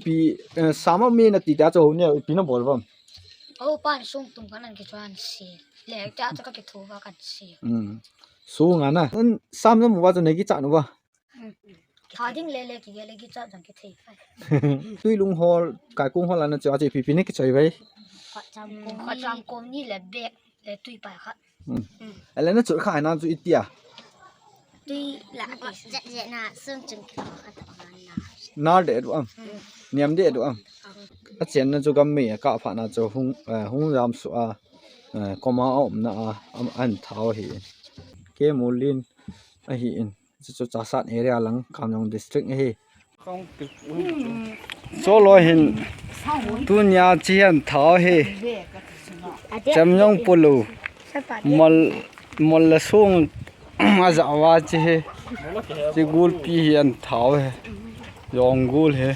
pi sama me na ti ta cho ne pi na bol bam ô pan sung tung cái này cái chuyện gì lẽ cha cho cái thua cái gì su nga na sam na mu wa cho ne ki cha no ba thà tiếng lẽ lẽ cái cha chẳng cái thấy phải tui lung hol kai kung hol na cha pi ne ki choi vai họ trang công như là bẹt là tùy bài khác ala na chu khai na chu itia tuy là dễ dễ na xương chừng cái na de du am niam de du am a chen na chu gam me ka pha na chu hung ram su a koma om na am an thao hi ke mulin a hi in chu cha sat area lang kamyong district hi so lo hin tu nya chian thao hi chamyong pulu mol la sung a za wa chi he chi gul pi hian thao he yong gul he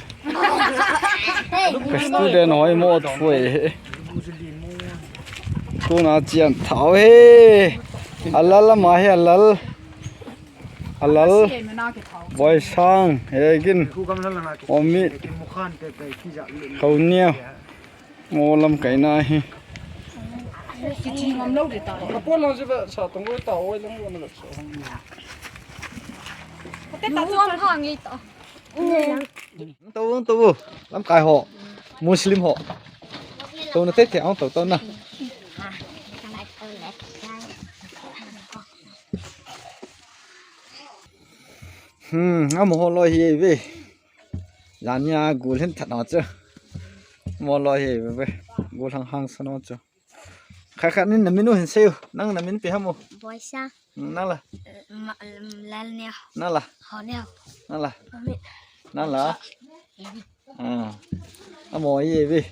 student hoi mo thue he tu na chian thao he alal ma he alal boy sang he gin omi khâu nia mo lam kai na he chỉ ngâm lâu để tao. Apa lang siapa sa tunggu tahu lang ko na so. nuông hoàng gì tao Tahu lam kai ho Muslim ho. Tahu na tete ang tahu na. Am ho lo hi ve. Lan ya gul hen thật nào chứ. Mo lo hi ve. Gul hang sa nó chứ. Khai nên nằm minu hình siêu năng nằm min pi hamu bói sa năng là lan neo năng là họ neo năng là mọi gì vậy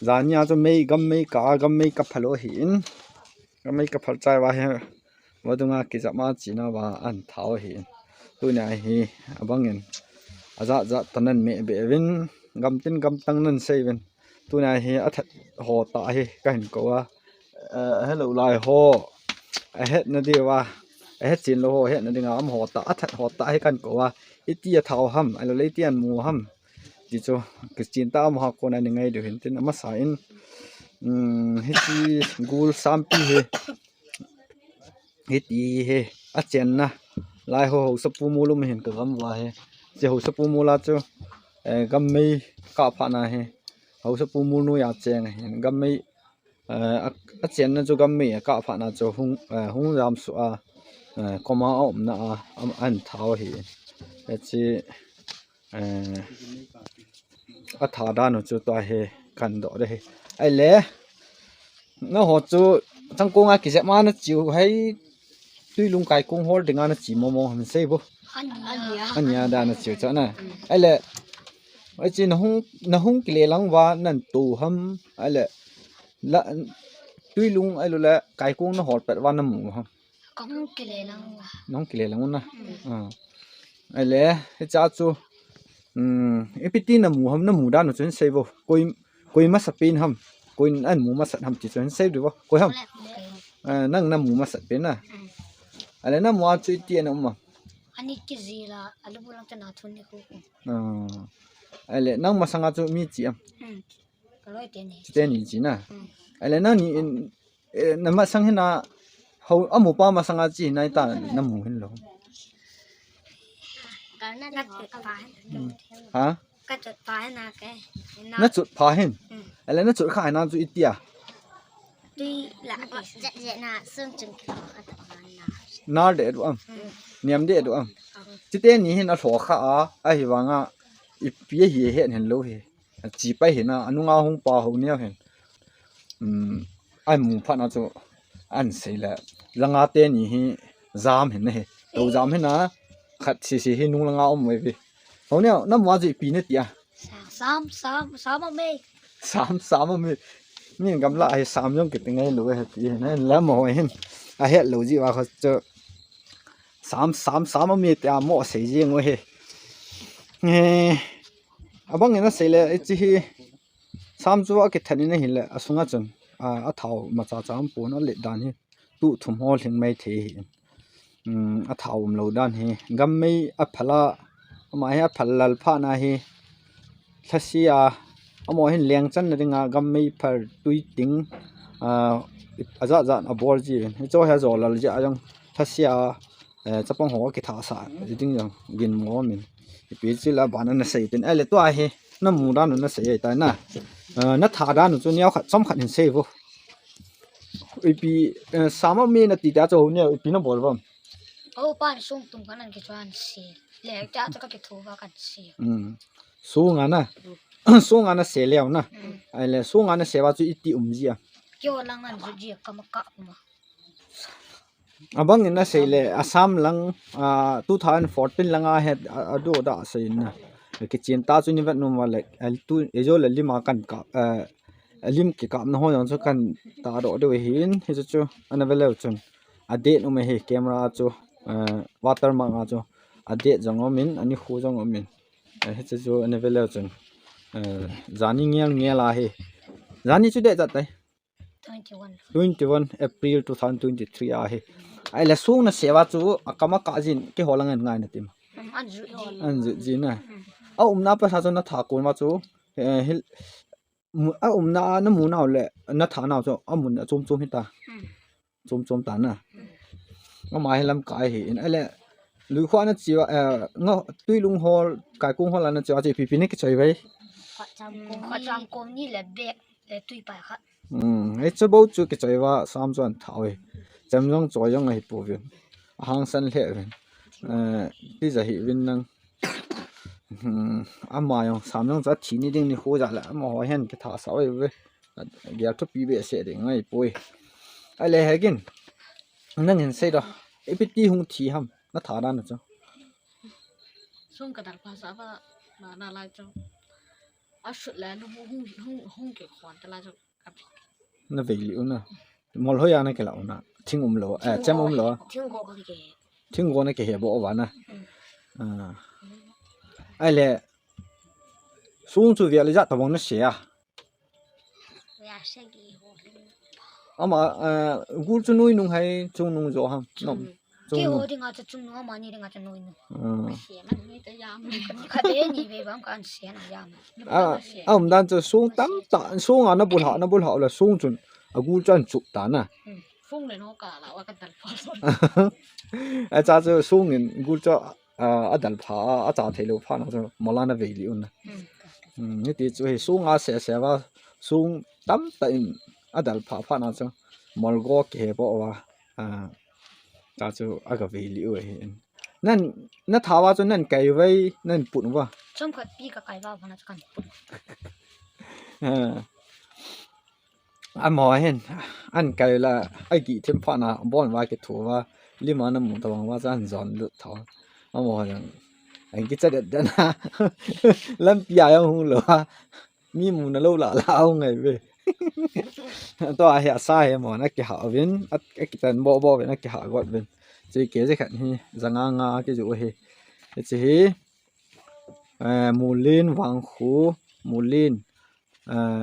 giá nhà cho mấy gam mấy cặp phalo hiền gam mấy cặp phalo trai vào hè vào tung cái gì mà chỉ nó vào ăn tháo hiền tôi này hi băng nhân dạ tận nên mẹ bể vin gam tin gam tăng nên xây vin tôi này hi ở thật hồ tạ hi cái hình cầu hello lại hồ hết nó đi qua hết chín lô hết nó đi ngắm hồ tạ thật hồ tạ hi cái cầu ít tia thảo hầm anh lấy tiền mua hầm chỉ cho cái chín tao mà học con này ngay được hiện tin mà sai hết đi gul sampi hi hết đi hi ở trên na lại hồ sập pu mua luôn hiện cái gam vào hi chỉ hồ sập pu mua là cho gam mi cà phê này hi hậu sắp mua nuôi à chèn hiện gam mấy chèn nó cho gam mấy cả phản nó cho hung ram su koma om na an thao hi chi thà đa nó cho toa he cần đó đây ai lẽ nó họ cho trong công cái gì mà nó chịu hay tuy lung cái công hol dengan nó chỉ mò mình xây vô anh nhà đa nó chịu cho này ai lẽ ấy chỉ nó hung kile lang wa nan tu ham ai lẽ la tuy lung ai là cái công nó hot pet wa nam mu ha không kile lang nó kile lang na ai lẽ cái cha chu epiti na mu da no chen sei bo koi ma sapin ham koi an mu ma sat ham chi chen sei du bo koi ham nang na mu ma sat pe na ai lẽ na mu a chu ti na ma anh cái gì là anh lúc lang chân nào thun đi cô ai lẽ nang ma sanga chu mi chi am cái loại tiền này tiền ni chi na ai lẽ na ni na ma sang hena ho amu pa ma sanga chi nai ta na mu hin lo cái nó phải hả cái chụp phải là cái nó chụp phá hin ai lẽ nó chụp khai na chu itia tuy là dễ dễ na xương chừng cái na de du am niam de du am chi te ni hin a tho kha a hi wanga i pi hi he hen lo hi chi pai hi na anu nga hung pa ho nia hen ai mu pha na chu an sei la langa te ni hi zam hen he to zam hen na khat si hi nung langa om we bi ho nia na ma ji pi ne tia sáu mà mê sam mi ni gam la ai sam yong ki tingai lo he pi na la mo hen a he lo ji wa kho chu sam mi tia mo sei ji ngo he nghe abang ina sele chi hi sam chu a ki thani na hi le asunga chun a thau ma cha cham pon a le dan hi tu thum hol hing mai the hi a thau lo dan hi gam mai a phala mà he phallal pha na hi thasia amo hin leng chan na ringa gammei phar tui ting aza za abor ji cho ha zo lal ja jong thasia chapang ho ki tha sa ding jong gin mo min pi chi la ban na sei tin ale to a hi na mu da nu na sei ta na na tha da nu chu niao khat chom khat hin sei bo pi sama me na ti da cho ne pi na bol bam ô bạn sung tung cái này cái cho anh xì lẹ cha cho các cái thú vào cái xì su nga na su nga na se leo na ai le su nga na se wa chu iti ji a kêu lang anh rồi gì cầm cặp mà abang na se le assam lang 2014 langa he ado da se na ke chen ta chu ni vat no ma le al tu ejo le lima kan ka lim ki kam na ho yon chu kan ta do de hin he chu ana velo chun ade no me he camera chu water ma nga chu ade jong min ani khu jong min he chu ana velo chun zani ngel la he zani chu de jat tai 21 April 2023 a he ai la sung na sewa chu akama ka jin ke holang an ngai na tim an ju ji na a umna pa sa chu na tha ko ma chu hil a umna na mu na le na tha na chu amun chom chom hi ta chom ta na ma mai lam kai hi in ale lui khwa na chiwa ngo tui lung hol kai kung hol na chiwa chi pi pi ni ki choi bai khoa trang com như là bẹt để tùy bài khác ấy cho bố chú cái chơi va sam chuan tháo ấy chấm rong choi rong ấy bù viên hàng sân lệ viên bây giờ hiện viên năng mà yong sam rong rất chỉ ni đinh ni hô ra là mà hỏi hen cái thảo sáu ấy với giờ thúc bị bể sẽ để ngay bùi ai lẽ hay kinh năng hiện xây đó ấy biết đi hung thi ham nó thả ra nữa chứ sung cái đặt phá và là lại cho ở sự là nó hung cái khoản ta lại cho nó về liệu nè một hồi anh cái lão nè thiên lỗ chém lỗ thiên này cái hệ bộ ván nè ai lẽ xuống chú việc lấy ra tao nó xé mà gul chú nuôi nung hay chung nung gió ham cái hồ thì ngã cho chung nó mà như ngã cho nuôi nó khát đấy nhỉ về bám cái xé nó yam đang cho xuống tắm tận xuống nó bùn họ là xuống chun gul chun chụp tán à phun lên nó cả là cái đặt phá cha cho xuống in gul cho đặt phá cha thấy lâu phá nó cho mà là nó về liệu nè như thế cho xuống xé vào xuống tắm tận đặt phá nó cho mà go cái bộ cha cho cái về liệu ấy nên nó tháo vào cho nên cái vậy nên bụn vào trong cái pi cái vào nó cho anh mò hen anh cái là ai kỹ thêm pha na bọn vài cái thủ và liên mà nó muốn tao vào ra anh dọn được tháo anh mò rằng anh cái chất đất na lâm bia ông hung lửa mi muốn nó lâu lạ ông ngày về tôi ai hạ sai mà nó cái hạ viên cái tên bo về nó cái hạ gọi viên chỉ kế cái này rằng nga cái chỗ này chỉ mulin vàng khu mulin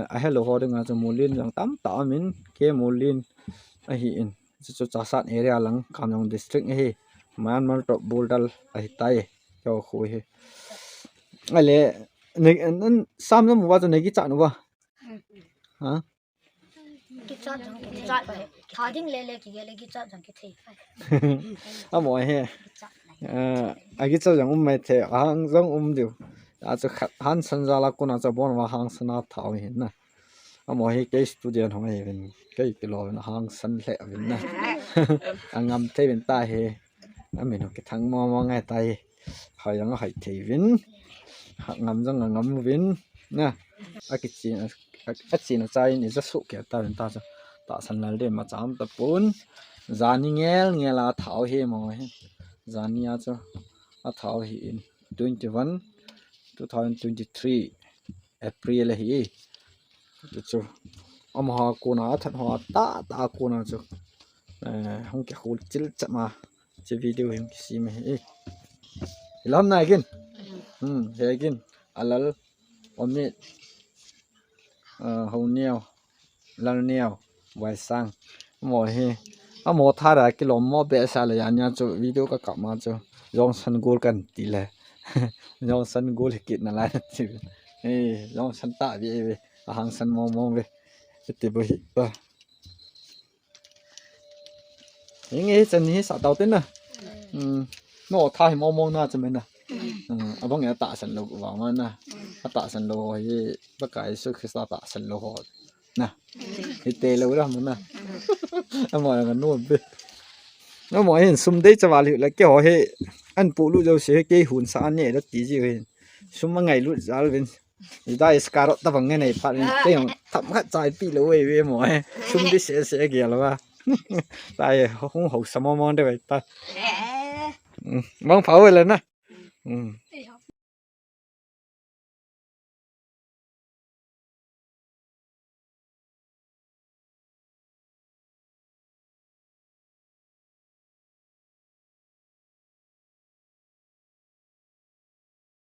hello ho dengan cho mulin yang tam ta min ke mulin hi in cho chasat area lang kamyong district he Myanmar top boldal tai cho khu he ale ne sam no wa cho ne ki cha no wa ha cái chát vậy thà đinh lê cái chát chẳng cái thế a mo he ki cha jang mai the ang jong diu cho han san ra la ko na cho bon wa hang sana thao hin na amo hi cái student hong he ben cái lo na hang san le ben na angam the ben ta he amen cái thằng mo ngai tai hai yang hai the vin ngam jang ngam vin na a ki chin chai ni za su ke ta ben ta ta san la le ma cham ta pun zani ngela thao he mo he zani a cho a thao hi in 21 2023 April hi chu amha ko na than ho ta ko na chu hong ke khul chil chama che video him si me hi lam na again he again alal omni ho niao lal niao wai sang mo hi amo thara kilom mo be sa la ya nya chu video ka ma chu jong san gol kan ti le dòng sân gỗ lịch kiện là lại chứ dòng sân tạ về hàng sân mong về thì bơi những cái chân như sao tàu tên nè nó thay mong na cho mình nè băng nghe tạ sân lô vào mà nè tạ sân lô ấy bất cái sự khi tạ sân lô họ nè thì tê lâu đó mình nè mọi người nuôi về nó mọi người xung đấy cho vào liệu là cái họ hệ ăn phụ lụt đâu sẽ cái hùn sáng nhẹ đó tí gì vậy xung mà ngày lụt giá lên thì ta scarot ta bằng cái này phát cái형 thầm hát trái pi lỗ về mọi xung đấy sẽ kìa là ba tại không hậu sao mong đấy vậy ta mong pháo vậy lên nè